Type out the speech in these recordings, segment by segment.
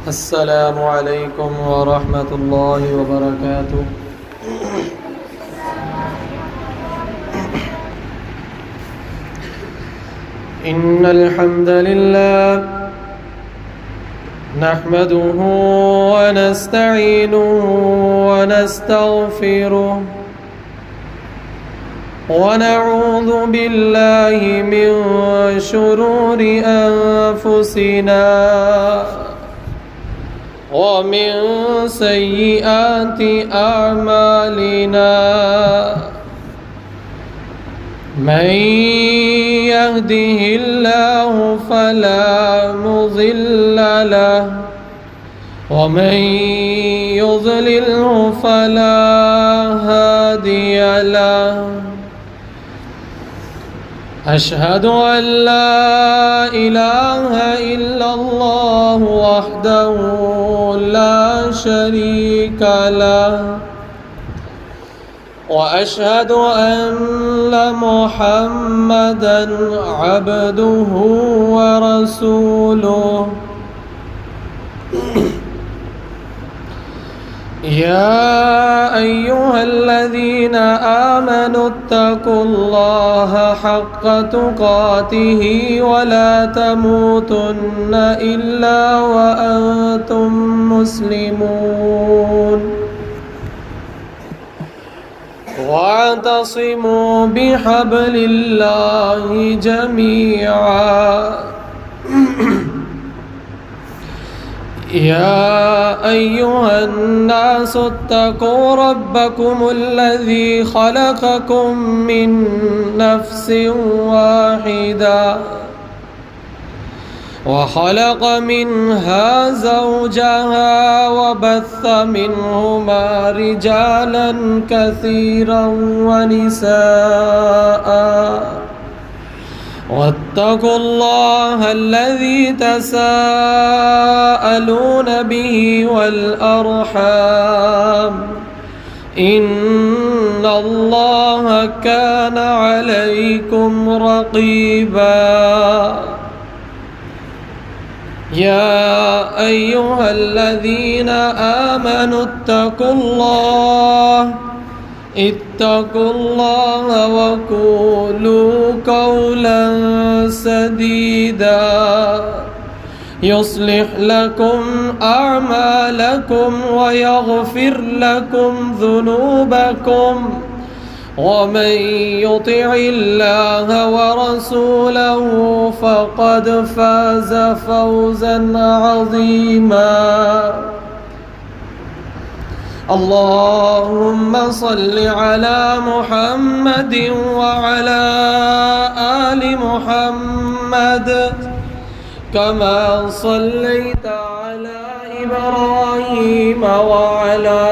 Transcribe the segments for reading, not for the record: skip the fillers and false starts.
السلام علیکم ورحمۃ اللہ وبرکاتہ۔ ان الحمد للہ نحمده ونستعینه ونستغفره ونعوذ باللہ من شرور انفسنا ومن سیئات اعمالنا، من يهده الله فلا مضل له ومن يضلله فلا هادي له، أشهد أن لا إله إلا الله وحده لا شريك له، وأشهد أن محمدًا عبده ورسوله، يا أيها الذين آمنوا اتقوا الله حق تقاته ولا تموتن إلا وأنتم مسلمون، واعتصموا بحبل الله جميعا، يا أيها الناس اتقوا ربكم الذي خلقكم من نفس واحدة وخلق منها زوجها وبث منهما رجالا كثيرا ونساء، واتقوا الله الذي تساءلون به والأرحام، إن الله كان عليكم رقيبا، يا أيها الذين آمنوا اتقوا الله وقولوا قولا سديدا يصلح لكم أعمالكم ويغفر لكم ذنوبكم، ومن يطع الله ورسوله فقد فاز فوزا عظيما. اللهم صل على محمد وعلى آل محمد كما صليت على إبراهيم وعلى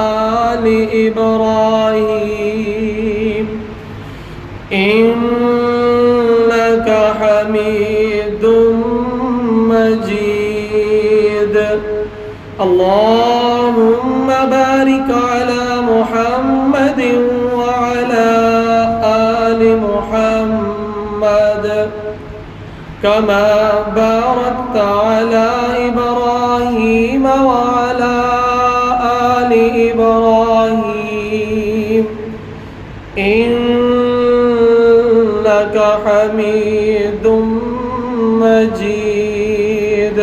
آل إبراهيم إنك حميد مجيد. اللهم بارك على محمد وعلى آل محمد كما باركت على إبراهيم وعلى آل إبراهيم إنك حميد مجيد.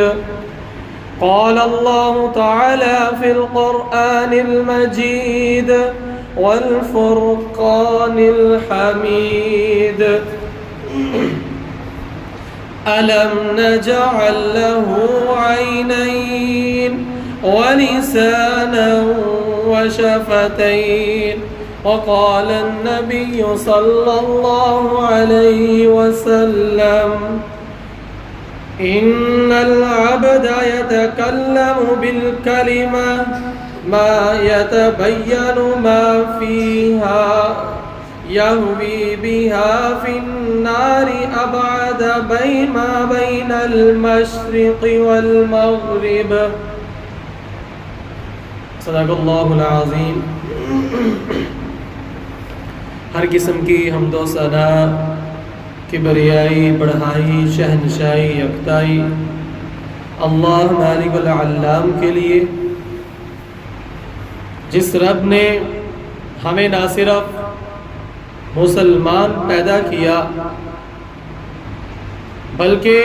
قال الله تعالى في القرآن المجيد والفرقان الحميد: ألم نجعل له عينين ولسانا وشفتين. وقال النبي صلى الله عليه وسلم: إن العبد يتكلم بالكلمة ما يتبين ما فيها يهوي بها في النار أبعد ما بين المشرق والمغرب. صدق اللہ العظیم. ہر قسم کی حمد و ثنا کبریائی، بڑھائی، شہنشائی، یکتائی اللہ مالک العلام کے لیے، جس رب نے ہمیں نہ صرف مسلمان پیدا کیا بلکہ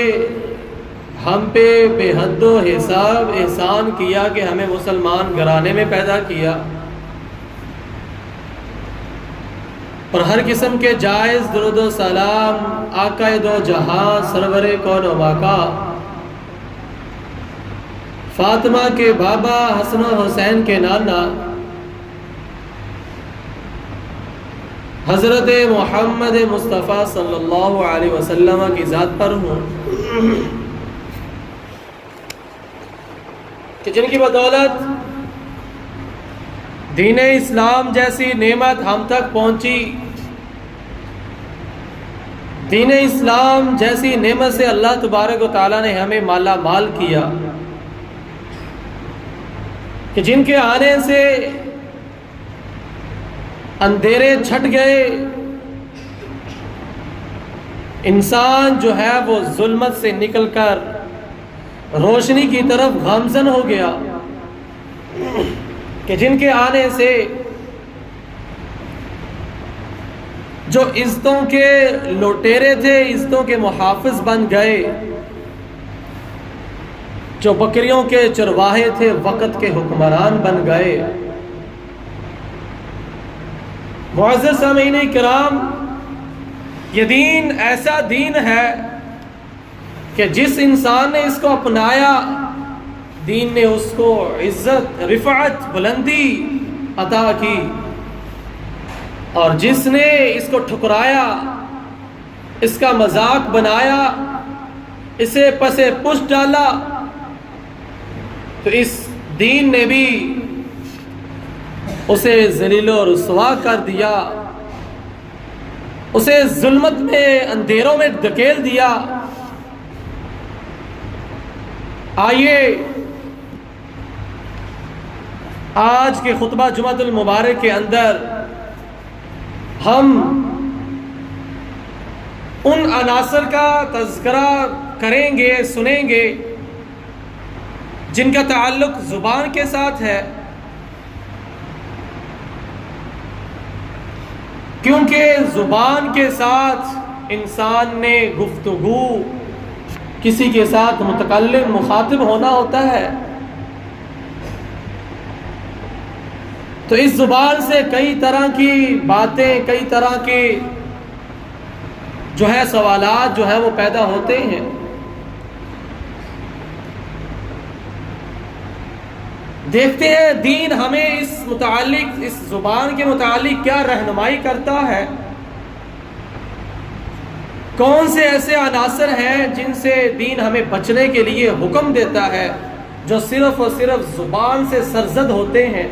ہم پہ بے حد و حساب احسان کیا کہ ہمیں مسلمان گھرانے میں پیدا کیا، اور ہر قسم کے جائز درود و سلام آقا دو جہاں سرور کون و مکا فاطمہ کے بابا حسن و حسین کے نانا حضرت محمد مصطفیٰ صلی اللہ علیہ وسلم کی ذات پر ہوں کہ جن کی بدولت دین اسلام جیسی نعمت ہم تک پہنچی، دین اسلام جیسی نعمت سے اللہ تبارک و تعالیٰ نے ہمیں مالا مال کیا کہ جن کے آنے سے اندھیرے چھٹ گئے، انسان جو ہے وہ ظلمت سے نکل کر روشنی کی طرف گامزن ہو گیا، کہ جن کے آنے سے جو عزتوں کے لوٹیرے تھے عزتوں کے محافظ بن گئے، جو بکریوں کے چرواہے تھے وقت کے حکمران بن گئے۔ معزز سامعین کرام، یہ دین ایسا دین ہے کہ جس انسان نے اس کو اپنایا، دین نے اس کو عزت، رفعت، بلندی عطا کی، اور جس نے اس کو ٹھکرایا، اس کا مذاق بنایا، اسے پسے پشت ڈالا، تو اس دین نے بھی اسے ذلیل و رسوا کر دیا، اسے ظلمت میں اندھیروں میں دھکیل دیا۔ آئیے آج کے خطبہ جمعۃ المبارک کے اندر ہم ان عناصر کا تذکرہ کریں گے، سنیں گے جن کا تعلق زبان کے ساتھ ہے، کیونکہ زبان کے ساتھ انسان نے گفتگو، کسی کے ساتھ متکلم، مخاطب ہونا ہوتا ہے، تو اس زبان سے کئی طرح کی باتیں، کئی طرح کے جو ہے سوالات جو ہے وہ پیدا ہوتے ہیں۔ دیکھتے ہیں دین ہمیں اس متعلق، اس زبان کے متعلق کیا رہنمائی کرتا ہے، کون سے ایسے عناصر ہیں جن سے دین ہمیں بچنے کے لیے حکم دیتا ہے، جو صرف اور صرف زبان سے سرزد ہوتے ہیں۔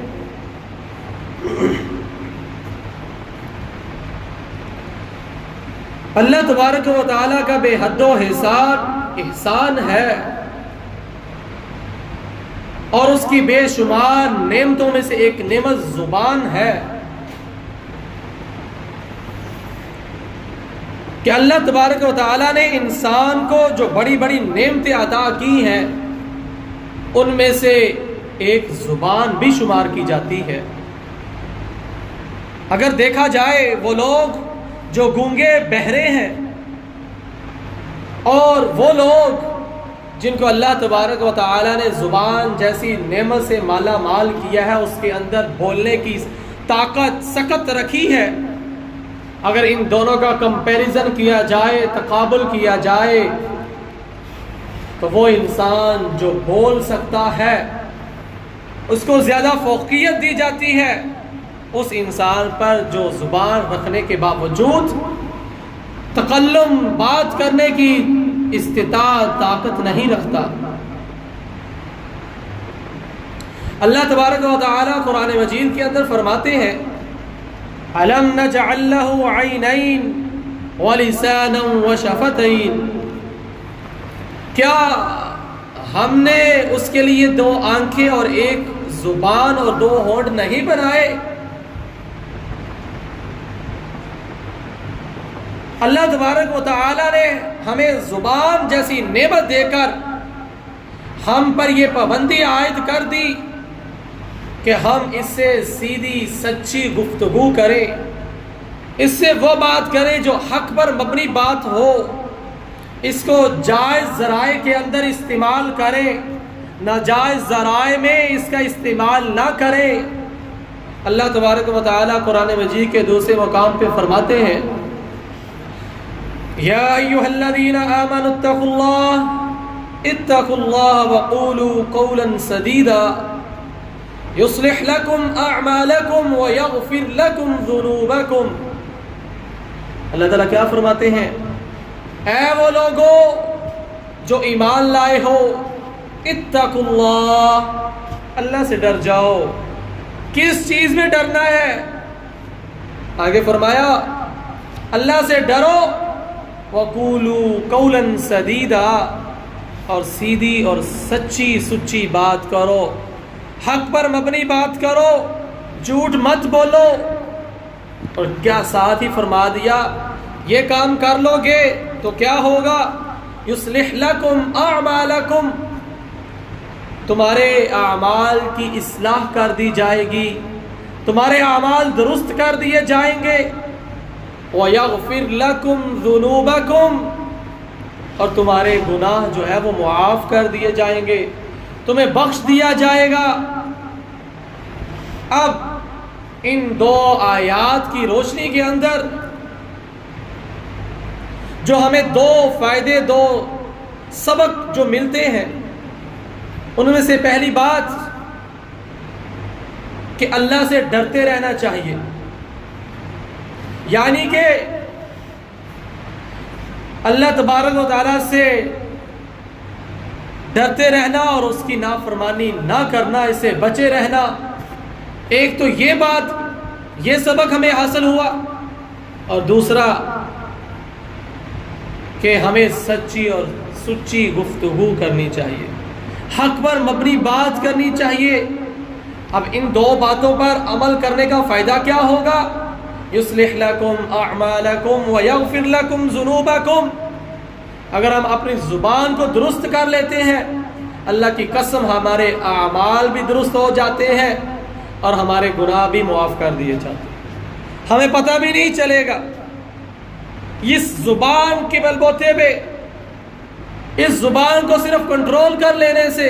اللہ تبارک و تعالیٰ کا بے حد و حساب احسان ہے، اور اس کی بے شمار نعمتوں میں سے ایک نعمت زبان ہے، کہ اللہ تبارک و تعالیٰ نے انسان کو جو بڑی بڑی نعمتیں عطا کی ہیں ان میں سے ایک زبان بھی شمار کی جاتی ہے۔ اگر دیکھا جائے وہ لوگ جو گونگے بہرے ہیں، اور وہ لوگ جن کو اللہ تبارک و تعالیٰ نے زبان جیسی نعمت سے مالا مال کیا ہے، اس کے اندر بولنے کی طاقت، سکت رکھی ہے، اگر ان دونوں کا کمپیریزن کیا جائے، تقابل کیا جائے، تو وہ انسان جو بول سکتا ہے اس کو زیادہ فوقیت دی جاتی ہے اس انسان پر جو زبان رکھنے کے باوجود تکلم، بات کرنے کی استطاعت، طاقت نہیں رکھتا۔ اللہ تبارک و تعالیٰ قرآن مجید کے اندر فرماتے ہیں أَلَمْ نَجْعَلْ لَهُ عَيْنَيْنِ وَلِسَانًا وَشَفَتَيْنِ، کیا ہم نے اس کے لیے دو آنکھیں اور ایک زبان اور دو ہونٹ نہیں بنائے؟ اللہ تبارک و تعالیٰ نے ہمیں زبان جیسی نعمت دے کر ہم پر یہ پابندی عائد کر دی کہ ہم اس سے سیدھی سچی گفتگو کریں، اس سے وہ بات کریں جو حق پر مبنی بات ہو، اس کو جائز ذرائع کے اندر استعمال کریں، ناجائز ذرائع میں اس کا استعمال نہ کریں۔ اللہ تبارک و تعالیٰ قرآن مجید کے دوسرے مقام پہ فرماتے ہیں یا ایھا الذین آمنوا اتقوا اللہ وقولوا قولا سدیدا یصلح لکم اعمالکم ویغفر لکم ذنوبکم۔ اللہ تعالیٰ کیا فرماتے ہیں؟ اے وہ لوگو جو ایمان لائے ہو، اتقوا اللہ، اللہ سے ڈر جاؤ۔ کس چیز میں ڈرنا ہے؟ آگے فرمایا اللہ سے ڈرو، وقولوا قولا سدیدا، اور سیدھی اور سچی سچی بات کرو، حق پر مبنی بات کرو، جھوٹ مت بولو۔ اور کیا ساتھ ہی فرما دیا یہ کام کر لو گے تو کیا ہوگا؟ یصلح لکم اعمالکم، تمہارے اعمال کی اصلاح کر دی جائے گی، تمہارے اعمال درست کر دیے جائیں گے۔ وَيَغْفِرْ لَكُمْ ذُنُوبَكُمْ، اور تمہارے گناہ جو ہے وہ معاف کر دیے جائیں گے، تمہیں بخش دیا جائے گا۔ اب ان دو آیات کی روشنی کے اندر جو ہمیں دو فائدے، دو سبق جو ملتے ہیں، ان میں سے پہلی بات کہ اللہ سے ڈرتے رہنا چاہیے، یعنی کہ اللہ تبارک و تعالیٰ سے ڈرتے رہنا اور اس کی نافرمانی نہ کرنا، اس سے بچے رہنا۔ ایک تو یہ بات، یہ سبق ہمیں حاصل ہوا، اور دوسرا کہ ہمیں سچی اور سچی گفتگو کرنی چاہیے، حق پر مبنی بات کرنی چاہیے۔ اب ان دو باتوں پر عمل کرنے کا فائدہ کیا ہوگا؟ یصلح لکم اعمالکم ویغفر لکم ذنوبکم۔ اگر ہم اپنی زبان کو درست کر لیتے ہیں، اللہ کی قسم ہمارے اعمال بھی درست ہو جاتے ہیں اور ہمارے گناہ بھی معاف کر دیے جاتے ہیں، ہمیں پتہ بھی نہیں چلے گا۔ اس زبان کے بلبوتے پہ، اس زبان کو صرف کنٹرول کر لینے سے،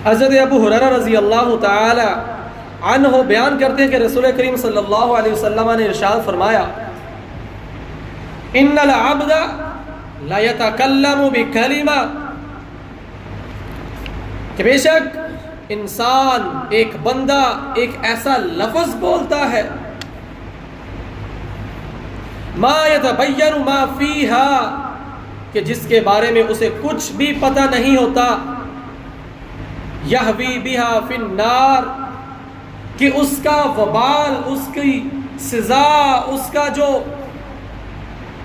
حضرت ابو ہریرہ رضی اللہ تعالی عنہ بیان کرتے ہیں کہ رسول کریم صلی اللہ علیہ وسلم نے ارشاد فرمایا ان العبد لا يتکلم بکلمہ، کہ بے شک انسان، ایک بندہ ایک ایسا لفظ بولتا ہے ما يتبین ما فیہا، کہ جس کے بارے میں اسے کچھ بھی پتہ نہیں ہوتا، یہوی بہا فی النار، کہ اس کا وبال، اس کی سزا، اس کا جو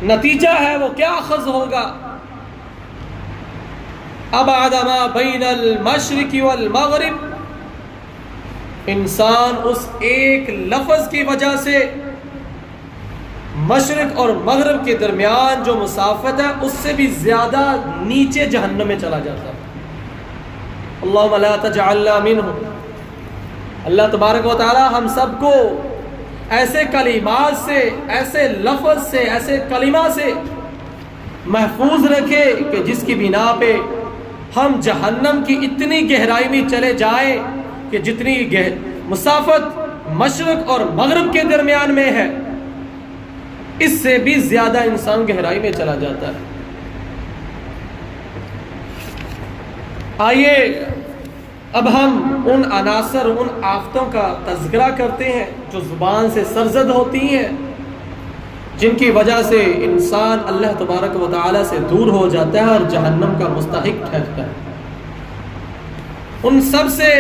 نتیجہ ہے وہ کیا اخذ ہوگا۔ ابعد ما بین المشرق والمغرب، انسان اس ایک لفظ کی وجہ سے مشرق اور مغرب کے درمیان جو مسافت ہے اس سے بھی زیادہ نیچے جہنم میں چلا جاتا ہے۔ اللہم لا تجعلنا منہم۔ اللہ تبارک و تعالی ہم سب کو ایسے کلمات سے، ایسے لفظ سے، ایسے کلمہ سے محفوظ رکھے کہ جس کی بنا پہ ہم جہنم کی اتنی گہرائی میں چلے جائیں کہ جتنی مسافت مشرق اور مغرب کے درمیان میں ہے، اس سے بھی زیادہ انسان گہرائی میں چلا جاتا ہے۔ آئیے اب ہم ان عناصر، ان آفتوں کا تذکرہ کرتے ہیں جو زبان سے سرزد ہوتی ہیں، جن کی وجہ سے انسان اللہ تبارک و تعالی سے دور ہو جاتا ہے اور جہنم کا مستحق ٹھہرتا ہے۔ ان سب سے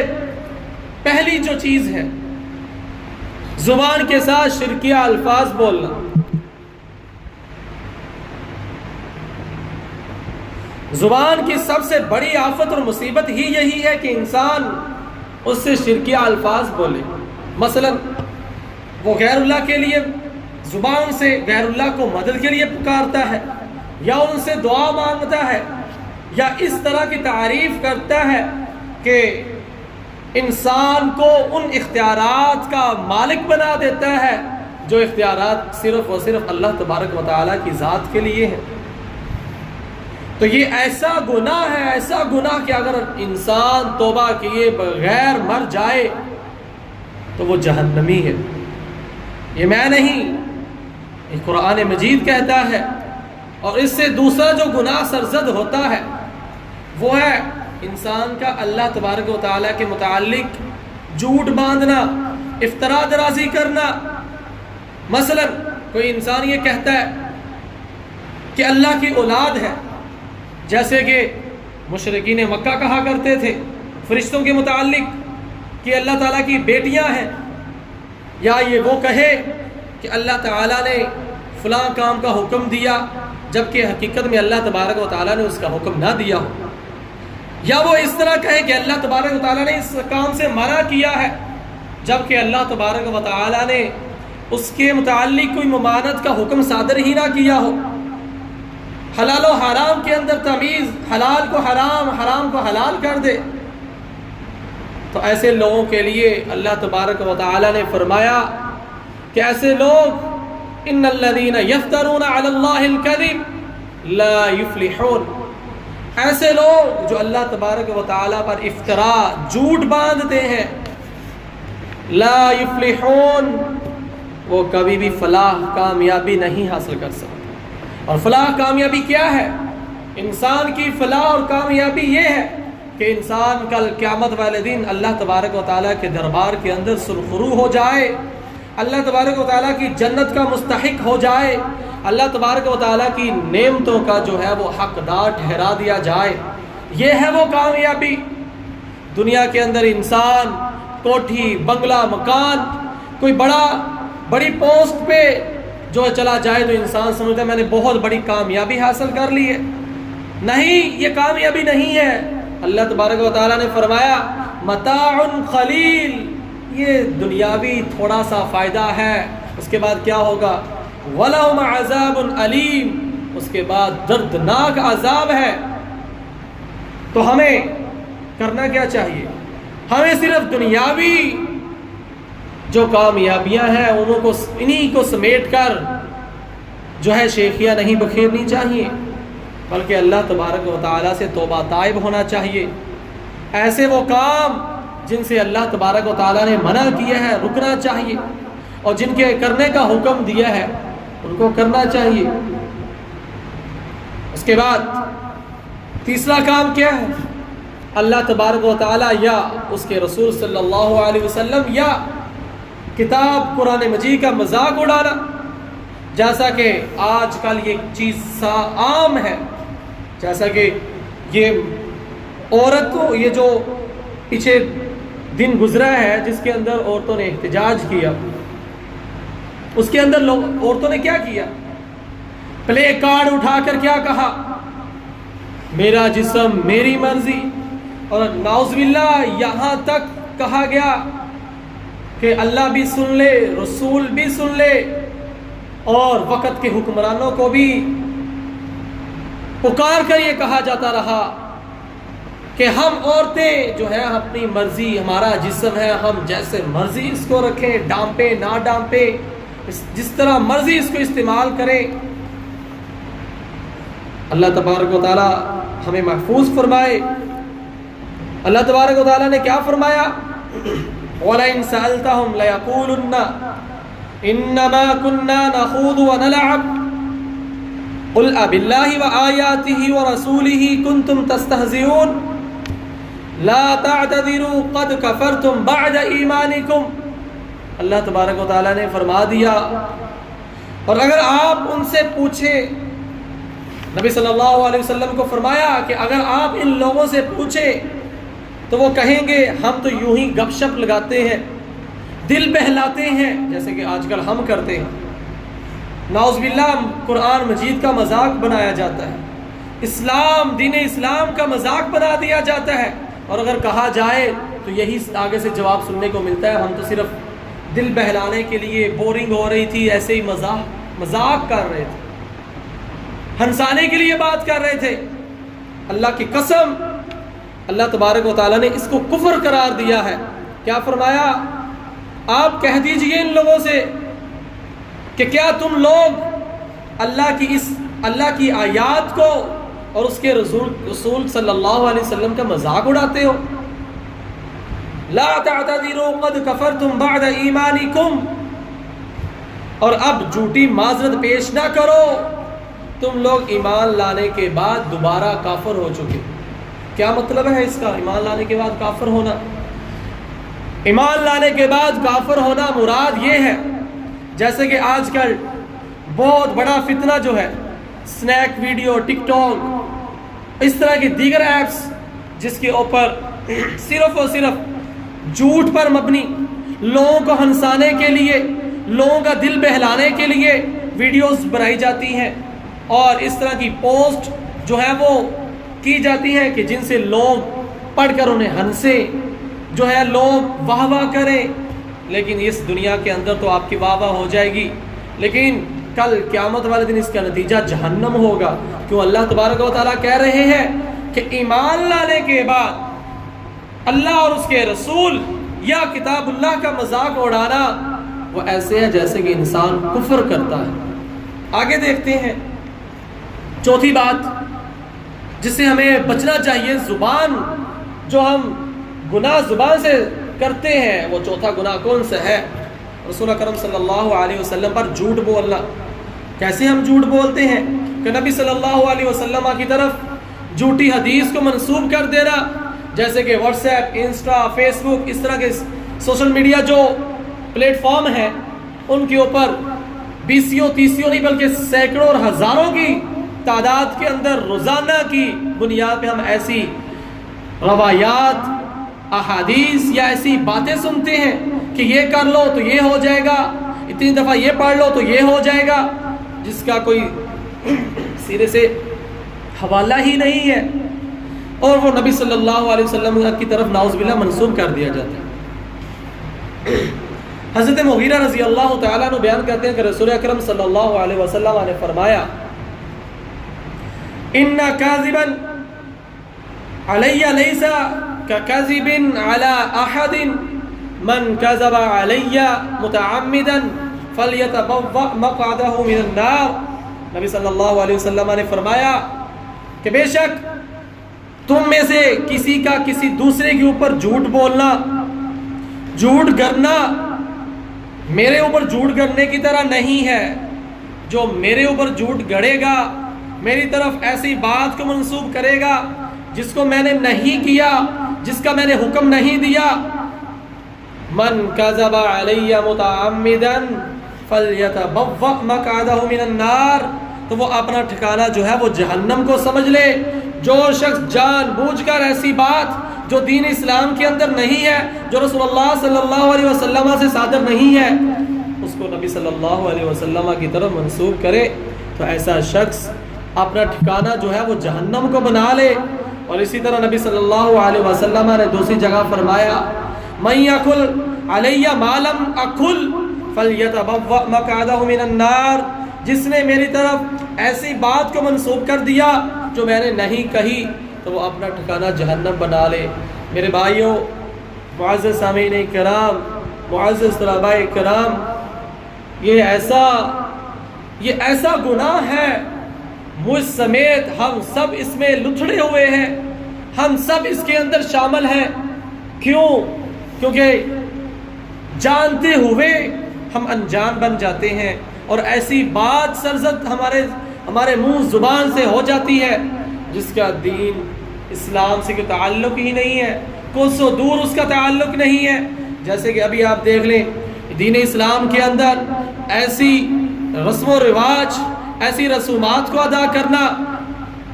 پہلی جو چیز ہے، زبان کے ساتھ شرکیہ الفاظ بولنا۔ زبان کی سب سے بڑی آفت اور مصیبت ہی یہی ہے کہ انسان اس سے شرکیہ الفاظ بولے۔ مثلا وہ غیر اللہ کے لیے زبان سے غیر اللہ کو مدد کے لیے پکارتا ہے، یا ان سے دعا مانگتا ہے، یا اس طرح کی تعریف کرتا ہے کہ انسان کو ان اختیارات کا مالک بنا دیتا ہے جو اختیارات صرف اور صرف اللہ تبارک و تعالیٰ کی ذات کے لیے ہیں. تو یہ ایسا گناہ ہے، ایسا گناہ کہ اگر انسان توبہ کیے بغیر مر جائے تو وہ جہنمی ہے. یہ میں نہیں، یہ قرآن مجید کہتا ہے. اور اس سے دوسرا جو گناہ سرزد ہوتا ہے وہ ہے انسان کا اللہ تبارک و تعالیٰ کے متعلق جھوٹ باندھنا، افتراء درازی کرنا. مثلا کوئی انسان یہ کہتا ہے کہ اللہ کی اولاد ہے، جیسے کہ مشرکین مکہ کہا کرتے تھے فرشتوں کے متعلق کہ اللہ تعالیٰ کی بیٹیاں ہیں. یا یہ وہ کہے کہ اللہ تعالیٰ نے فلاں کام کا حکم دیا جبکہ حقیقت میں اللہ تبارک و تعالیٰ نے اس کا حکم نہ دیا ہو. یا وہ اس طرح کہے کہ اللہ تبارک و تعالیٰ نے اس کام سے منع کیا ہے جبکہ اللہ تبارک و تعالیٰ نے اس کے متعلق کوئی ممانعت کا حکم صادر ہی نہ کیا ہو. حلال و حرام کے اندر تمیز، حلال کو حرام، حرام کو حلال کر دے. تو ایسے لوگوں کے لیے اللہ تبارک و تعالیٰ نے فرمایا کہ ایسے لوگ ان الذین یفترون علی اللہ الکذب لا یفلحون، ایسے لوگ جو اللہ تبارک و تعالیٰ پر افتراء، جھوٹ باندھتے ہیں، لا یفلحون، وہ کبھی بھی فلاح، کامیابی نہیں حاصل کر سکتے. اور فلاح کامیابی کیا ہے؟ انسان کی فلاح اور کامیابی یہ ہے کہ انسان کل قیامت والے دن اللہ تبارک و تعالیٰ کے دربار کے اندر سرخرو ہو جائے، اللہ تبارک و تعالیٰ کی جنت کا مستحق ہو جائے، اللہ تبارک و تعالیٰ کی نعمتوں کا جو ہے وہ حقدار ٹھہرا دیا جائے. یہ ہے وہ کامیابی. دنیا کے اندر انسان کوٹھی، بنگلہ، مکان، کوئی بڑی پوسٹ پہ جو چلا جائے تو انسان سمجھتا ہے میں نے بہت بڑی کامیابی حاصل کر لی ہے. نہیں، یہ کامیابی نہیں ہے. اللہ تبارک و تعالیٰ نے فرمایا متاع قلیل، یہ دنیاوی تھوڑا سا فائدہ ہے، اس کے بعد کیا ہوگا؟ وَلَهُمْ عَذَابٌ أَلِيمٌ، اس کے بعد دردناک عذاب ہے. تو ہمیں کرنا کیا چاہیے؟ ہمیں صرف دنیاوی جو کامیابیاں ہیں انہی کو سمیٹ کر جو ہے شیخیاں نہیں بکھیرنی چاہیے، بلکہ اللہ تبارک و تعالیٰ سے توبہ طائب ہونا چاہیے. ایسے وہ کام جن سے اللہ تبارک و تعالیٰ نے منع کیا ہے رکنا چاہیے، اور جن کے کرنے کا حکم دیا ہے ان کو کرنا چاہیے. اس کے بعد تیسرا کام کیا ہے؟ اللہ تبارک و تعالیٰ یا اس کے رسول صلی اللہ علیہ وسلم یا کتاب قرآن مجید کا مذاق اڑانا، جیسا کہ آج کل یہ چیز عام ہے. جیسا کہ یہ عورت کو، یہ جو پیچھے دن گزرا ہے جس کے اندر عورتوں نے احتجاج کیا، اس کے اندر عورتوں نے کیا کیا؟ پلے کارڈ اٹھا کر کیا کہا؟ میرا جسم میری مرضی. اور نعوذ باللہ یہاں تک کہا گیا کہ اللہ بھی سن لے، رسول بھی سن لے، اور وقت کے حکمرانوں کو بھی پکار کر یہ کہا جاتا رہا کہ ہم عورتیں جو ہے اپنی مرضی، ہمارا جسم ہے، ہم جیسے مرضی اس کو رکھیں، ڈانپیں نہ ڈانپیں، جس طرح مرضی اس کو استعمال کریں. اللہ تبارک و تعالی ہمیں محفوظ فرمائے. اللہ تبارک و تعالی نے کیا فرمایا؟ وَلَئِن سَأَلْتَهُمْ لَيَقُولُنَّ إِنَّمَا كُنَّا نَخُوضُ وَنَلْعَبُ قُلْ أَبِاللَّهِ وَآيَاتِهِ وَرَسُولِهِ كُنْتُمْ تَسْتَهْزِئُونَ لَا تَعْتَذِرُوا قَدْ كَفَرْتُمْ بَعْدَ إِيمَانِكُمْ. اللہ تبارک و تعالی نے فرما دیا، اور اگر آپ ان سے پوچھیں، نبی صلی اللہ علیہ وسلم کو فرمایا کہ اگر آپ ان لوگوں سے پوچھیں تو وہ کہیں گے ہم تو یوں ہی گپ شپ لگاتے ہیں، دل بہلاتے ہیں، جیسے کہ آج کل ہم کرتے ہیں. نعوذ باللہ قرآن مجید کا مذاق بنایا جاتا ہے، اسلام، دین اسلام کا مذاق بنا دیا جاتا ہے. اور اگر کہا جائے تو یہی آگے سے جواب سننے کو ملتا ہے، ہم تو صرف دل بہلانے کے لیے، بورنگ ہو رہی تھی، ایسے ہی مذاق کر رہے تھے، ہنسانے کے لیے بات کر رہے تھے. اللہ کی قسم اللہ تبارک و تعالیٰ نے اس کو کفر قرار دیا ہے۔ کیا فرمایا؟ آپ کہہ دیجئے ان لوگوں سے کہ کیا تم لوگ اللہ کی آیات کو اور اس کے رسول صلی اللہ علیہ وسلم کا مذاق اڑاتے ہو؟ لا تعتذروا قد کفرتم بعد ایمانکم، اور اب جھوٹی معذرت پیش نہ کرو، تم لوگ ایمان لانے کے بعد دوبارہ کافر ہو چکے۔ کیا مطلب ہے اس کا؟ ایمان لانے کے بعد کافر ہونا، ایمان لانے کے بعد کافر ہونا مراد یہ ہے جیسے کہ آج کل بہت بڑا فتنہ جو ہے سنیک ویڈیو، ٹک ٹاک، اس طرح کی دیگر ایپس جس کے اوپر صرف اور صرف جھوٹ پر مبنی، لوگوں کو ہنسانے کے لیے، لوگوں کا دل بہلانے کے لیے ویڈیوز بنائی جاتی ہیں اور اس طرح کی پوسٹ جو ہے وہ کی جاتی ہیں کہ جن سے لوگ پڑھ کر انہیں ہنسے، جو ہے لوگ واہ واہ کریں۔ لیکن اس دنیا کے اندر تو آپ کی واہ واہ ہو جائے گی، لیکن کل قیامت والے دن اس کا نتیجہ جہنم ہوگا۔ کیوں؟ اللہ تبارک و تعالیٰ کہہ رہے ہیں کہ ایمان لانے کے بعد اللہ اور اس کے رسول یا کتاب اللہ کا مذاق اڑانا وہ ایسے ہے جیسے کہ انسان کفر کرتا ہے۔ آگے دیکھتے ہیں چوتھی بات جس سے ہمیں بچنا چاہیے، زبان، جو ہم گناہ زبان سے کرتے ہیں، وہ چوتھا گناہ کون سا ہے؟ رسول اکرم صلی اللہ علیہ وسلم پر جھوٹ بولنا۔ کیسے ہم جھوٹ بولتے ہیں کہ نبی صلی اللہ علیہ وسلم کی طرف جھوٹی حدیث کو منسوب کر دینا، جیسے کہ واٹس ایپ، انسٹا، فیس بک، اس طرح کے سوشل میڈیا جو پلیٹ فارم ہیں، ان کے اوپر بیسیوں تیسیوں نہیں بلکہ سینکڑوں اور ہزاروں کی تعداد کے اندر روزانہ کی بنیاد پہ ہم ایسی روایات، احادیث یا ایسی باتیں سنتے ہیں کہ یہ کر لو تو یہ ہو جائے گا، اتنی دفعہ یہ پڑھ لو تو یہ ہو جائے گا، جس کا کوئی سرے سے حوالہ ہی نہیں ہے، اور وہ نبی صلی اللہ علیہ وسلم کی طرف نعوذ باللہ منسوب کر دیا جاتا ہے۔ حضرت مغیرہ رضی اللہ تعالیٰ عنہ بیان کرتے ہیں کہ رسول اکرم صلی اللہ علیہ وسلم نے فرمایا، ان کاذبا علی لیس ککذب علی احد من کذب علی متعمدا فلیتبوأ مقعدہ من النار۔ نبی صلی اللہ علیہ وسلم نے فرمایا کہ بے شک تم میں سے کسی کا کسی دوسرے کے اوپر جھوٹ بولنا، جھوٹ گرنا میرے اوپر جھوٹ گرنے کی طرح نہیں ہے۔ جو میرے اوپر جھوٹ گڑے گا، میری طرف ایسی بات کو منسوب کرے گا جس کو میں نے نہیں کیا، جس کا میں نے حکم نہیں دیا، من کذب علی متعمدا فلیتبوأ مقعدہ من النار، تو وہ اپنا ٹھکانہ جو ہے وہ جہنم کو سمجھ لے۔ جو شخص جان بوجھ کر ایسی بات جو دین اسلام کے اندر نہیں ہے، جو رسول اللہ صلی اللہ علیہ وسلم سے صادر نہیں ہے، اس کو نبی صلی اللہ علیہ وسلم کی طرف منسوب کرے، تو ایسا شخص اپنا ٹھکانہ جو ہے وہ جہنم کو بنا لے۔ اور اسی طرح نبی صلی اللہ علیہ وسلم نے دوسری جگہ فرمایا، من یقل علی ما لم اقل فلیتبوأ مقعدہ من النار، جس نے میری طرف ایسی بات کو منسوب کر دیا جو میں نے نہیں کہی، تو وہ اپنا ٹھکانہ جہنم بنا لے۔ میرے بھائیوں، معزز سامعین کرام، معزز طلباء کرام، یہ ایسا گناہ ہے، مجھ سمیت ہم سب اس میں لتھڑے ہوئے ہیں، ہم سب اس کے اندر شامل ہیں۔ کیوں؟ کیونکہ جانتے ہوئے ہم انجان بن جاتے ہیں، اور ایسی بات سرزد ہمارے منہ زبان سے ہو جاتی ہے جس کا دین اسلام سے کوئی تعلق ہی نہیں ہے، کوسوں دور اس کا تعلق نہیں ہے۔ جیسے کہ ابھی آپ دیکھ لیں، دین اسلام کے اندر ایسی رسم و رواج، ایسی رسومات کو ادا کرنا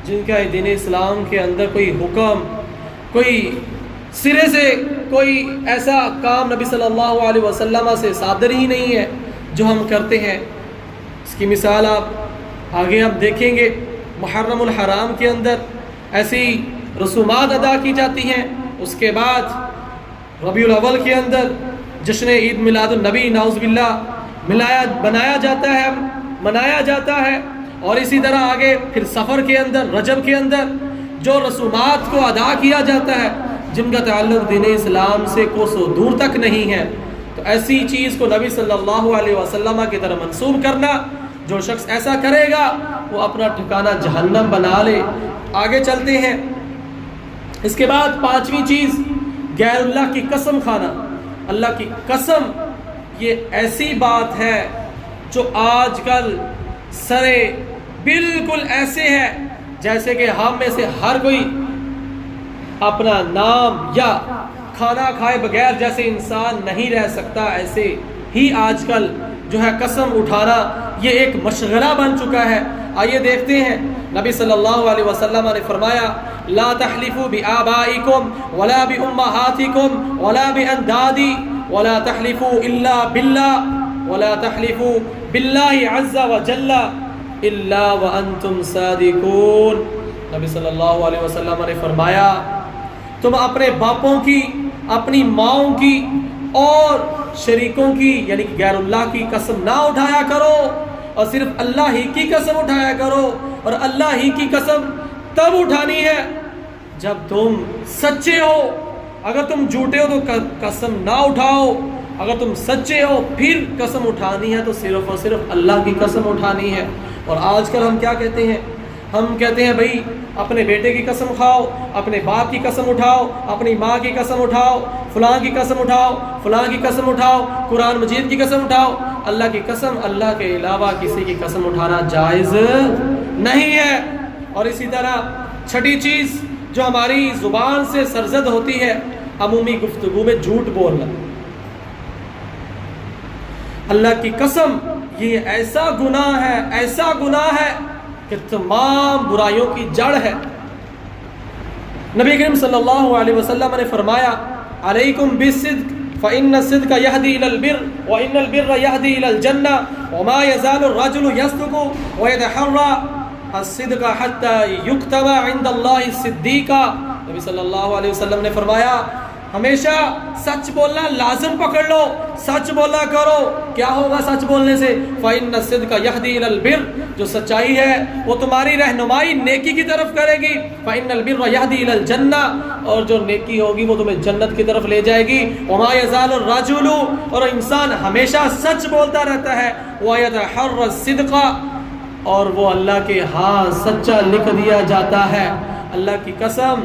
جن کا دین اسلام کے اندر کوئی حکم، کوئی سرے سے کوئی ایسا کام نبی صلی اللہ علیہ وسلم سے صادر ہی نہیں ہے جو ہم کرتے ہیں۔ اس کی مثال آپ آگے ہم دیکھیں گے، محرم الحرام کے اندر ایسی رسومات ادا کی جاتی ہیں، اس کے بعد ربیع الاول کے اندر جشن عید میلاد النبی نعوذ باللہ منایا جاتا ہے، اور اسی طرح آگے پھر سفر کے اندر، رجب کے اندر جو رسومات کو ادا کیا جاتا ہے جن کا تعلق دین اسلام سے کوسوں دور تک نہیں ہے، تو ایسی چیز کو نبی صلی اللہ علیہ وسلم کی طرف منسوب کرنا، جو شخص ایسا کرے گا وہ اپنا ٹھکانہ جہنم بنا لے۔ آگے چلتے ہیں۔ اس کے بعد پانچویں چیز غیر اللہ کی قسم کھانا۔ اللہ کی قسم یہ ایسی بات ہے جو آج کل سرے بالکل ایسے ہے جیسے کہ ہم میں سے ہر کوئی اپنا نام یا کھانا کھائے بغیر جیسے انسان نہیں رہ سکتا، ایسے ہی آج کل جو ہے قسم اٹھانا یہ ایک مشغلہ بن چکا ہے۔ آئیے دیکھتے ہیں، نبی صلی اللہ علیہ وسلم نے فرمایا لا تحلفوا بآبائکم ولا بأمہاتکم ولا بأندادی ولا تحلفوا الا باللہ ولا تحلفوا باللہ عز وجل الا وانتم صادقون۔ نبی صلی اللہ علیہ وسلم نے فرمایا تم اپنے باپوں کی، اپنی ماؤں کی اور شریکوں کی یعنی کہ غیر اللہ کی قسم نہ اٹھایا کرو، اور صرف اللہ ہی کی قسم اٹھایا کرو، اور اللہ ہی کی قسم تب اٹھانی ہے جب تم سچے ہو۔ اگر تم جھوٹے ہو تو قسم نہ اٹھاؤ، اگر تم سچے ہو پھر قسم اٹھانی ہے تو صرف اور صرف اللہ کی قسم اٹھانی ہے۔ اور آج کل ہم کیا کہتے ہیں؟ ہم کہتے ہیں بھائی اپنے بیٹے کی قسم کھاؤ، اپنے باپ کی قسم اٹھاؤ، اپنی ماں کی قسم اٹھاؤ، فلاں کی قسم اٹھاؤ، فلاں کی قسم اٹھاؤ، قرآن مجید کی قسم اٹھاؤ۔ اللہ کی قسم، اللہ کے علاوہ کسی کی قسم اٹھانا جائز نہیں ہے۔ اور اسی طرح چھٹی چیز جو ہماری زبان سے سرزد ہوتی ہے، عمومی گفتگو میں جھوٹ بولنا۔ اللہ کی قسم یہ ایسا گناہ ہے، ایسا گناہ ہے کہ تمام برائیوں کی جڑ ہے۔ نبی کریم صلی اللہ علیہ وسلم نے فرمایا علیکم بالصدق فإن الصدق يهدي إلى البر وإن البر يهدي إلى الجنة وما يزال الرجل يصدق ويتحرى الصدق حتى يكتب عند الله صديقا۔ نبی صلی اللہ علیہ وسلم نے فرمایا ہمیشہ سچ بولنا لازم پکڑ لو، سچ بولا کرو۔ کیا ہوگا سچ بولنے سے؟ فإن الصدق يهدي إلى البر، جو سچائی ہے وہ تمہاری رہنمائی نیکی کی طرف کرے گی۔ فإن البر يهدي إلى الجنة، اور جو نیکی ہوگی وہ تمہیں جنت کی طرف لے جائے گی۔ وما يزال الرجل، اور انسان ہمیشہ سچ بولتا رہتا ہے۔ ويتحرى الصدق، اور وہ اللہ کے ہاں سچا لکھ دیا جاتا ہے۔ اللہ کی قسم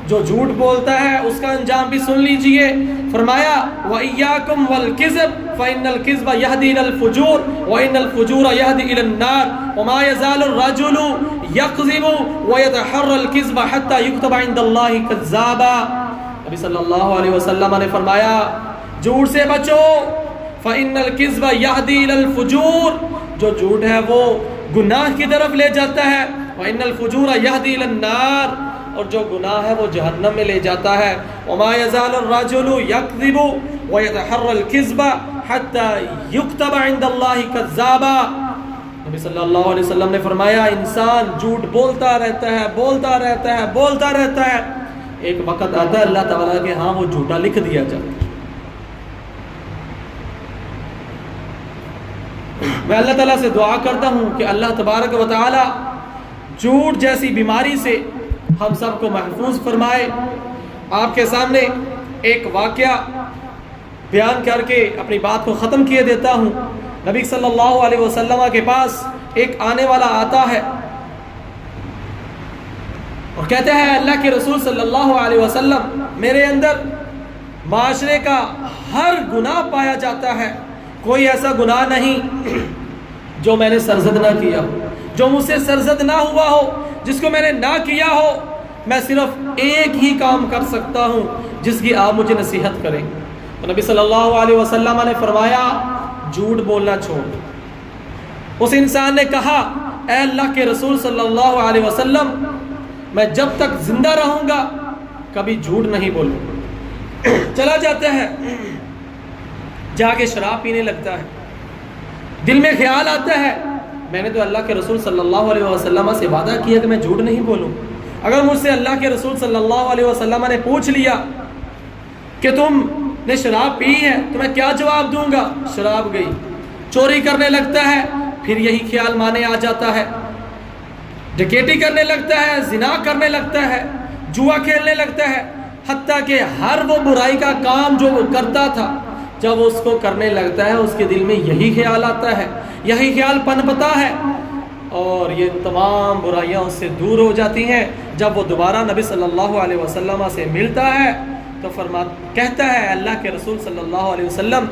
جو جھوٹ بولتا ہے اس کا انجام بھی سن لیجئے۔ فرمایا وَإِيَّاكُمْ وَالْكِذْبَ فَإِنَّ الْكِذْبَ يَهْدِي إِلَى الْفُجُورِ وَإِنَّ الْفُجُورَ يَهْدِي إِلَى النَّارِ وَمَا يَزَالُ الرَّجُلُ يَكْذِبُ وَيَتَحَرَّى الْكِذْبَ حَتَّى يُكْتَبَ عِندَ اللَّهِ كَذَّابًا۔ نبی صلی اللہ علیہ وسلم نے فرمایا جھوٹ سے بچو، فَإِنَّ الْكِذْبَ يَهْدِي إِلَى الْفُجُورِ، جو جھوٹ ہے وہ گناہ کی طرف لے جاتا ہے۔ وَإِنَّ الْفُجُورَ يَهْدِي إِلَى النَّارِ، اور جو گناہ ہے وہ جہنم میں لے جاتا ہے۔ وما يزال الرجل يكذب ويتحرى الكذب حتى يكتب عند الله كذابا۔ نبی صلی اللہ علیہ وسلم نے فرمایا انسان جھوٹ بولتا رہتا ہے، بولتا رہتا ہے، بولتا رہتا ہے، ایک وقت آتا ہے اللہ تعالیٰ کے ہاں وہ جھوٹا لکھ دیا جاتا ہے۔ میں اللہ تعالیٰ سے دعا کرتا ہوں کہ اللہ تبارک و تعالیٰ جھوٹ جیسی بیماری سے ہم سب کو محفوظ فرمائے۔ آپ کے سامنے ایک واقعہ بیان کر کے اپنی بات کو ختم کیے دیتا ہوں۔ نبی صلی اللہ علیہ وسلم کے پاس ایک آنے والا آتا ہے اور کہتا ہے اللہ کے رسول صلی اللہ علیہ وسلم میرے اندر معاشرے کا ہر گناہ پایا جاتا ہے، کوئی ایسا گناہ نہیں جو میں نے سرزد نہ کیا ہو، جو مجھ سے سرزد نہ ہوا ہو، جس کو میں نے نہ کیا ہو۔ میں صرف ایک ہی کام کر سکتا ہوں جس کی آپ مجھے نصیحت کریں۔ تو نبی صلی اللہ علیہ وسلم نے فرمایا جھوٹ بولنا چھوڑ۔ اس انسان نے کہا اے اللہ کے رسول صلی اللہ علیہ وسلم میں جب تک زندہ رہوں گا کبھی جھوٹ نہیں بولوں۔ چلا جاتا ہے، جا کے شراب پینے لگتا ہے، دل میں خیال آتا ہے میں نے تو اللہ کے رسول صلی اللہ علیہ وسلم سے وعدہ کیا کہ میں جھوٹ نہیں بولوں۔ اگر مجھ سے اللہ کے رسول صلی اللہ علیہ وسلم نے پوچھ لیا کہ تم نے شراب پی ہے تو میں کیا جواب دوں گا؟ شراب گئی۔ چوری کرنے لگتا ہے، پھر یہی خیال مانے آ جاتا ہے۔ ڈکیٹی کرنے لگتا ہے، زنا کرنے لگتا ہے، جوا کھیلنے لگتا ہے، حتیٰ کہ ہر وہ برائی کا کام جو وہ کرتا تھا جب اس کو کرنے لگتا ہے اس کے دل میں یہی خیال آتا ہے، یہی خیال پنپتا ہے، اور یہ تمام برائیاں اس سے دور ہو جاتی ہیں۔ جب وہ دوبارہ نبی صلی اللہ علیہ وسلم سے ملتا ہے تو کہتا ہے اللہ کے رسول صلی اللہ علیہ وسلم،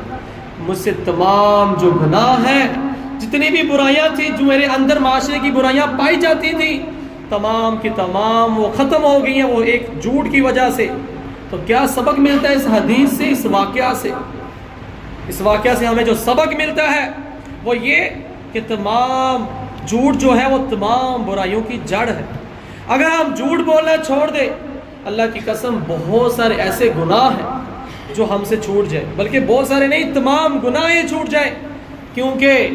مجھ سے تمام جو گناہ ہیں، جتنی بھی برائیاں تھیں جو میرے اندر معاشرے کی برائیاں پائی جاتی تھیں، تمام کی تمام وہ ختم ہو گئی ہیں، وہ ایک جھوٹ کی وجہ سے۔ تو کیا سبق ملتا ہے اس حدیث سے، اس واقعہ سے؟ اس واقعہ سے ہمیں جو سبق ملتا ہے وہ یہ کہ تمام جھوٹ جو ہے وہ تمام برائیوں کی جڑ ہے۔ اگر ہم جھوٹ بولنا چھوڑ دیں، اللہ کی قسم بہت سارے ایسے گناہ ہیں جو ہم سے چھوٹ جائیں، بلکہ بہت سارے نہیں، تمام گناہ ہی چھوٹ جائیں۔ کیونکہ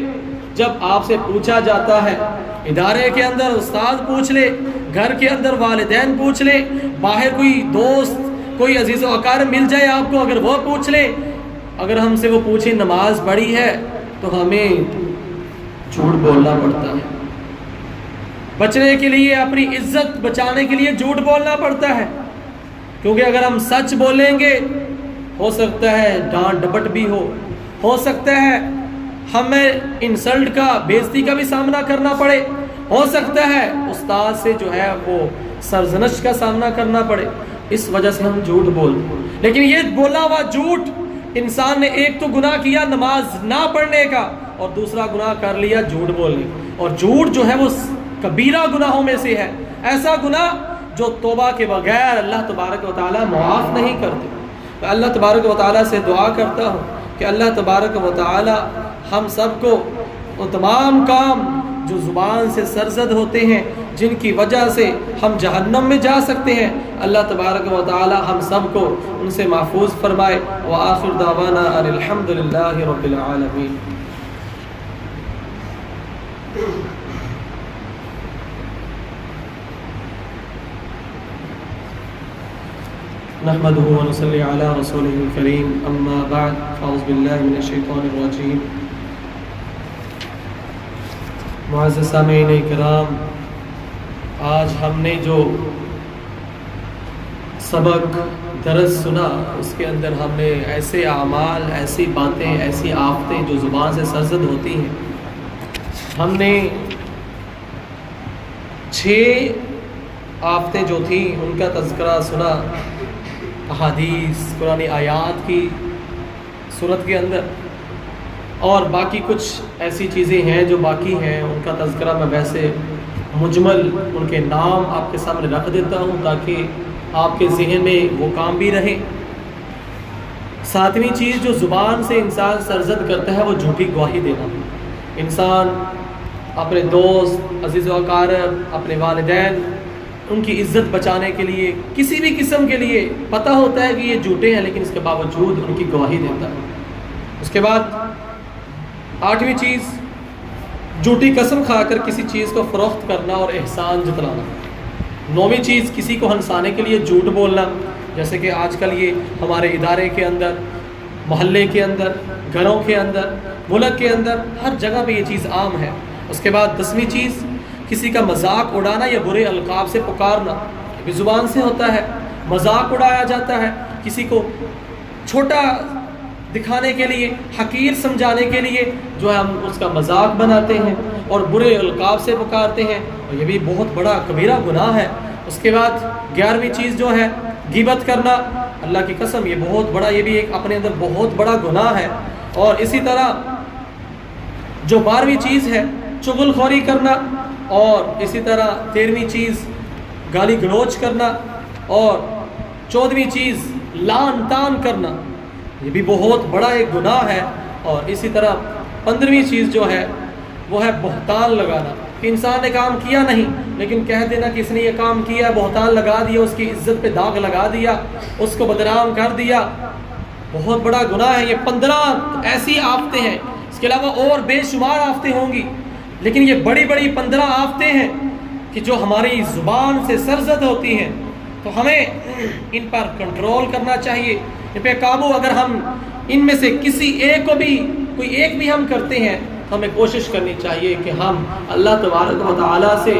جب آپ سے پوچھا جاتا ہے، ادارے کے اندر استاد پوچھ لے، گھر کے اندر والدین پوچھ لے، باہر کوئی دوست، کوئی عزیز و اقارب مل جائے آپ کو، اگر وہ پوچھ لے، اگر ہم سے وہ پوچھیں نماز پڑھی ہے تو ہمیں جھوٹ بولنا پڑتا ہے۔ بچنے کے لیے، اپنی عزت بچانے کے لیے جھوٹ بولنا پڑتا ہے، کیونکہ اگر ہم سچ بولیں گے ہو سکتا ہے ڈانٹ ڈپٹ بھی ہو سکتا ہے ہمیں انسلٹ کا، بےزتی کا بھی سامنا کرنا پڑے، ہو سکتا ہے استاد سے جو ہے وہ سرزنش کا سامنا کرنا پڑے، اس وجہ سے ہم جھوٹ بولتے ہیں۔ لیکن یہ بولا ہوا جھوٹ، انسان نے ایک تو گناہ کیا نماز نہ پڑھنے کا، اور دوسرا گناہ کر لیا جھوٹ بولنے، اور جھوٹ جو ہے وہ کبیرہ گناہوں میں سے ہے، ایسا گناہ جو توبہ کے بغیر اللہ تبارک و تعالی معاف نہیں کرتے۔ تو اللہ تبارک و تعالی سے دعا کرتا ہوں کہ اللہ تبارک و تعالی ہم سب کو وہ تمام کام جو زبان سے سرزد ہوتے ہیں، جن کی وجہ سے ہم جہنم میں جا سکتے ہیں، اللہ تبارک و تعالی ہم سب کو ان سے محفوظ فرمائے۔ وآخر دعوانا ان الحمد للہ رب العالمین۔ نحمده ونصلي على رسوله الكريم، اما بعد فاعوذ باللہ من الشیطان الرجیم۔ معزز سامعین کرام، آج ہم نے جو سبق درس سنا اس کے اندر ہم نے ایسے اعمال، ایسی باتیں، ایسی آفتیں جو زبان سے سرزد ہوتی ہیں، ہم نے 6 آفتیں جو تھیں ان کا تذکرہ سنا، احادیث، قرآن آیات کی صورت کے اندر، اور باقی کچھ ایسی چیزیں ہیں جو باقی ہیں، ان کا تذکرہ میں ویسے مجمل ان کے نام آپ کے سامنے رکھ دیتا ہوں تاکہ آپ کے ذہن میں وہ کام بھی رہے۔ 7ویں چیز جو زبان سے انسان سرزد کرتا ہے وہ جھوٹی گواہی دینا۔ انسان اپنے دوست، عزیز و اقارب، اپنے والدین، ان کی عزت بچانے کے لیے، کسی بھی قسم کے لیے پتہ ہوتا ہے کہ یہ جھوٹے ہیں، لیکن اس کے باوجود ان کی گواہی دیتا ہے۔ اس کے بعد 8ویں چیز جھوٹی قسم کھا کر کسی چیز کو فروخت کرنا اور احسان جتلانا۔ 9ویں چیز کسی کو ہنسانے کے لیے جھوٹ بولنا، جیسے کہ آج کل یہ ہمارے ادارے کے اندر، محلے کے اندر، گھروں کے اندر، ملک کے اندر، ہر جگہ پہ یہ چیز عام ہے۔ اس کے بعد 10ویں چیز کسی کا مذاق اڑانا یا برے القاب سے پکارنا، یہ بھی زبان سے ہوتا ہے۔ مذاق اڑایا جاتا ہے، کسی کو چھوٹا دکھانے کے لیے، حقیر سمجھانے کے لیے جو ہے ہم اس کا مذاق بناتے ہیں اور برے القاب سے پکارتے ہیں، اور یہ بھی بہت بڑا کبیرہ گناہ ہے۔ اس کے بعد 11ویں چیز جو ہے غیبت کرنا، اللہ کی قسم یہ بہت بڑا، یہ بھی ایک اپنے اندر بہت بڑا گناہ ہے۔ اور اسی طرح جو 12ویں چیز ہے چغل خوری کرنا، اور اسی طرح 13ویں چیز گالی گلوچ کرنا، اور 14ویں چیز لعن طعن کرنا، یہ بھی بہت بڑا ایک گناہ ہے۔ اور اسی طرح 15ویں چیز جو ہے وہ ہے بہتان لگانا، کہ انسان نے کام کیا نہیں لیکن کہہ دینا کہ اس نے یہ کام کیا، بہتان لگا دیا، اس کی عزت پہ داغ لگا دیا، اس کو بدنام کر دیا، بہت بڑا گناہ ہے۔ یہ 15 ایسی آفتیں ہیں، اس کے علاوہ اور بے شمار آفتیں ہوں گی، لیکن یہ بڑی بڑی 15 آفتیں ہیں کہ جو ہماری زبان سے سرزد ہوتی ہیں، تو ہمیں ان پر کنٹرول کرنا چاہیے، ان پہ قابو۔ اگر ہم ان میں سے کسی ایک کو بھی، کوئی ایک بھی ہم کرتے ہیں، تو ہمیں کوشش کرنی چاہیے کہ ہم اللہ تبارک و تعالیٰ سے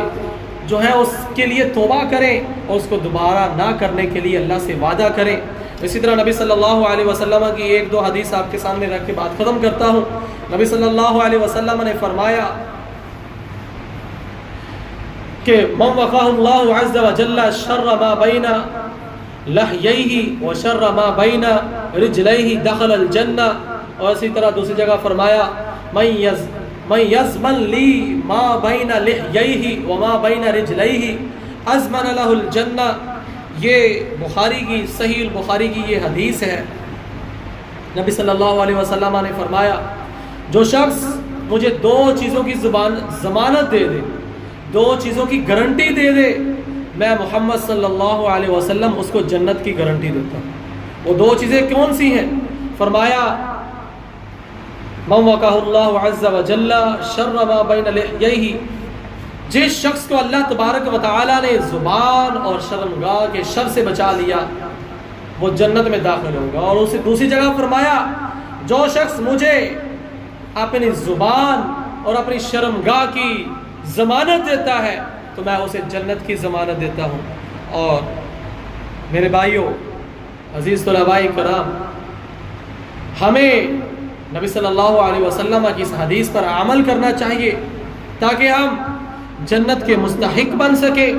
جو ہے اس کے لیے توبہ کریں اور اس کو دوبارہ نہ کرنے کے لیے اللہ سے وعدہ کریں۔ اسی طرح نبی صلی اللہ علیہ وسلم کی ایک دو حدیث آپ کے سامنے رکھ کے بات ختم کرتا ہوں۔ نبی صلی اللہ علیہ وسلم نے فرمایا کہ من وقاه اللہ عز وجل شر ما بین لحییہ وشر ما بین رجلیہ دخل الجنہ، اور اسی طرح دوسری جگہ فرمایا من یضمن لی ما بین لحییہ وما بین رجلیہ ازمن لہ الجنہ۔ یہ بخاری کی صحیح البخاری کی یہ حدیث ہے۔ نبی صلی اللہ علیہ وسلم نے فرمایا جو شخص مجھے دو چیزوں کی ضمانت دے دے، دو چیزوں کی گارنٹی دے دے، میں محمد صلی اللہ علیہ وسلم اس کو جنت کی گارنٹی دیتا ہوں۔ وہ دو چیزیں کون سی ہیں؟ فرمایا من وقاه اللہ عز وجل شر ما بین لحییہ، جس شخص کو اللہ تبارک و تعالی نے زبان اور شرمگاہ کے شر سے بچا لیا وہ جنت میں داخل ہوگا۔ اور اسے دوسری جگہ فرمایا جو شخص مجھے اپنی زبان اور اپنی شرمگاہ کی ضمانت دیتا ہے تو میں اسے جنت کی ضمانت دیتا ہوں۔ اور میرے بھائیوں، عزیز طلباء کرام، ہمیں نبی صلی اللہ علیہ وسلم کی اس حدیث پر عمل کرنا چاہیے تاکہ ہم جنت کے مستحق بن سکے،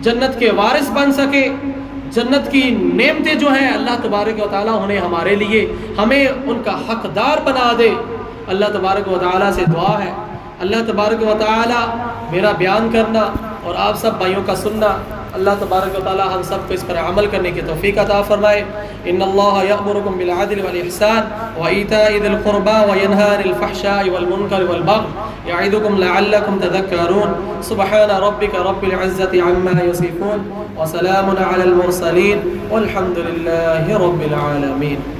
جنت کے وارث بن سکے، جنت کی نعمتیں جو ہیں اللہ تبارک و تعالیٰ انہیں ہمارے لیے ہمیں ان کا حقدار بنا دے۔ اللہ تبارک و تعالیٰ سے دعا ہے اللہ تبارک و تعالیٰ میرا بیان کرنا اور آپ سب بھائیوں کا سننا، اللہ تبارک و تعالیٰ ہم سب کو اس پر عمل کرنے کی توفیق عطا فرمائے۔ ان اللہ یأمرکم بالعدل والاحسان وایتاء ذی القربى وینہی عن الفحشاء والمنکر والبغی یعظکم لعلکم تذکرون۔ سبحان ربک رب العزة عما یصفون وسلام علی المرسلین والحمد للہ رب العالمین۔